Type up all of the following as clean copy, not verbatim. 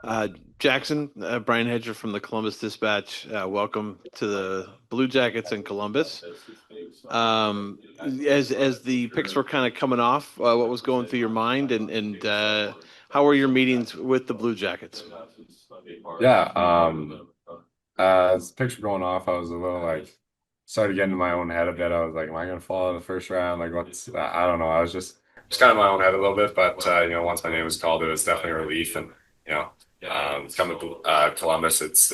Uh, Jackson, Brian Hedger from the Columbus Dispatch. Welcome to the Blue Jackets in Columbus. As the picks were kind of coming off, what was going through your mind, and how were your meetings with the Blue Jackets? Yeah, as the picture going off, I was a little started getting in my own head a bit. I was like, am I gonna fall in the first round? Like, what's I don't know. I was just kind of in my own head a little bit, but once my name was called, it was definitely a relief, and you know, coming to Columbus, it's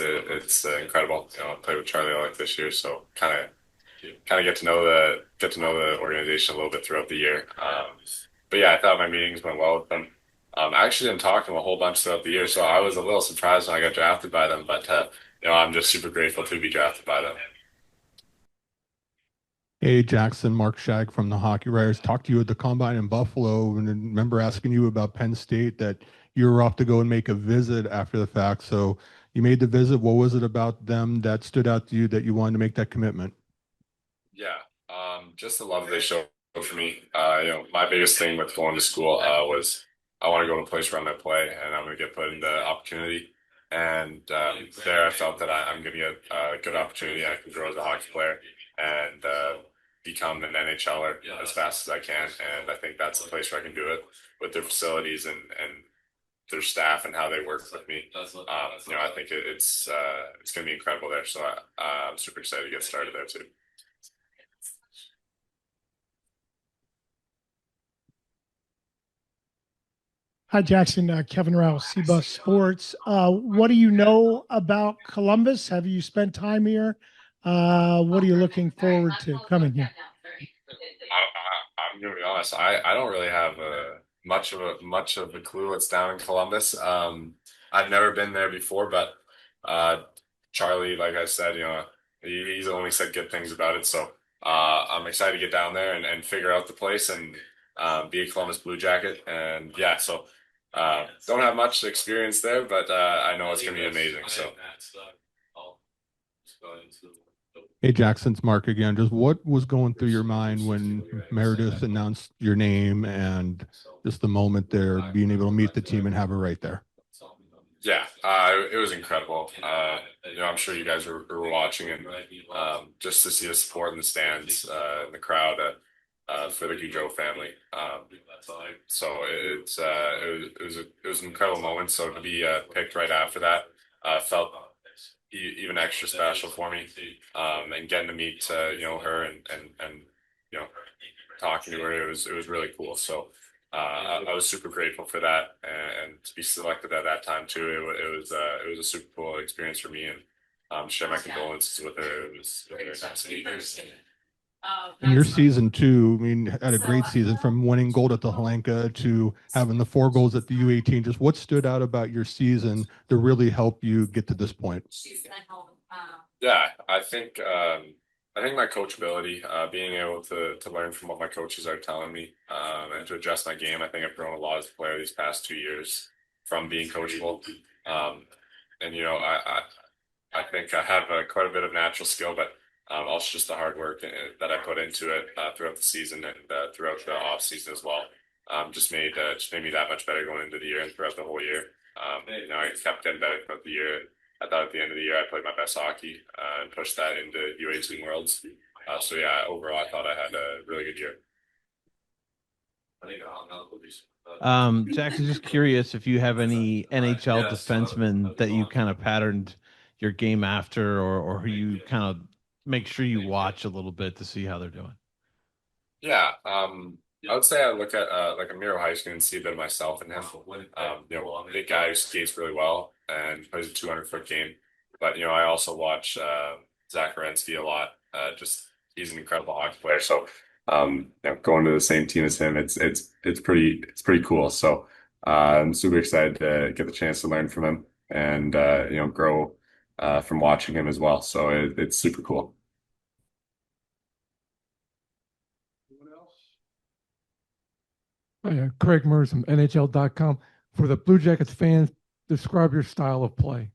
incredible. I played with Charlie like this year, so kind of get to know the organization a little bit throughout the year. But yeah, I thought my meetings went well with them. I actually didn't talk to them a whole bunch throughout the year, so I was a little surprised when I got drafted by them. But I'm just super grateful to be drafted by them. Hey, Jackson, Mark Shag from the Hockey Writers. Talked to you at the Combine in Buffalo, and then remember asking you about Penn State that you were off to go and make a visit after the fact. So you made the visit. What was it about them that stood out to you that you wanted to make that commitment? Yeah, just the love they show for me. My biggest thing with going to school was I want to go to a place where I'm going to play and I'm going to get put into opportunity. And there, I felt that I'm going to get a good opportunity. I can grow as a hockey player and become an NHLer as fast as I can. And I think that's the place where I can do it with their facilities and their staff and how they work with me. I think it's going to be incredible there. So I'm super excited to get started there too. Hi, Jackson. Kevin Rouse, CBUS Sports. What do you know about Columbus? Have you spent time here? What are you looking forward to coming here? I'm gonna be honest. I don't really have much of a clue what's down in Columbus. I've never been there before, but uh, Charlie, like I said, he's only said good things about it. So I'm excited to get down there and figure out the place and be a Columbus Blue Jacket. And yeah, so don't have much experience there, but I know it's gonna be amazing. So. Hey, Jackson, it's Mark again. Just what was going through your mind when Meredith announced your name and just the moment there, being able to meet the team and have her right there? Yeah, it was incredible. I'm sure you guys were watching, and just to see the support in the stands, in the crowd, for the Goudreau family. So it was an incredible moment. So to be picked right after that felt even extra special for me. And getting to meet her and you know talking to her, it was really cool. So I was super grateful for that, and to be selected at that time too. It was a super cool experience for me, and share my condolences with her. It was very nice. In your season two, I mean, had a great season from winning gold at the Helenka to having the 4 goals at the U18. Just what stood out about your season to really help you get to this point? Yeah, I think my coachability, being able to learn from what my coaches are telling me, and to adjust my game. I think I've grown a lot as a player these past 2 years from being coachable. Um, and I think I have quite a bit of natural skill, but also just the hard work that I put into it throughout the season and throughout the off season as well. Just made me that much better going into the year and throughout the whole year. I kept getting better throughout the year. I thought at the end of the year I played my best hockey and pushed that into U18 Worlds. So yeah, overall I thought I had a really good year. Jackson, just curious if you have any NHL defensemen that you kind of patterned your game after, or who you kind of make sure you watch a little bit to see how they're doing. Yeah, I would say I look at like a Miro Heiskanen and see a bit of myself in him. Big guy who skates really well and plays a 200-foot game. But I also watch Zach Werenski a lot. Just he's an incredible hockey player. So going to the same team as him, it's pretty cool. So I'm super excited to get the chance to learn from him and grow from watching him as well. So it's super cool. Oh, yeah, Craig Murs from NHL.com. For the Blue Jackets fans, describe your style of play.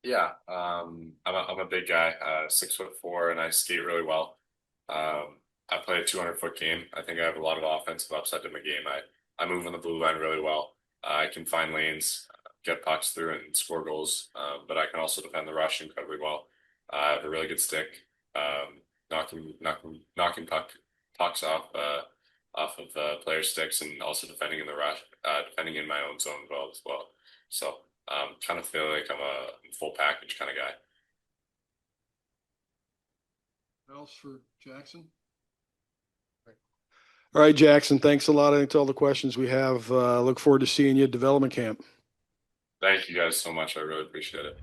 Yeah, I'm a big guy, 6'4", and I skate really well. I play a 200-foot game. I think I have a lot of offensive upside to my game. I move on the blue line really well. I can find lanes, get pucks through and score goals. But I can also defend the rush incredibly well. I have a really good stick, knocking pucks off of player sticks, and also defending in the rush, defending in my own zone as well. So kind of feel like I'm a full package kind of guy. Else for Jackson? All right, Jackson, thanks a lot. I think that's all the questions we have. Look forward to seeing you at development camp. Thank you guys so much. I really appreciate it.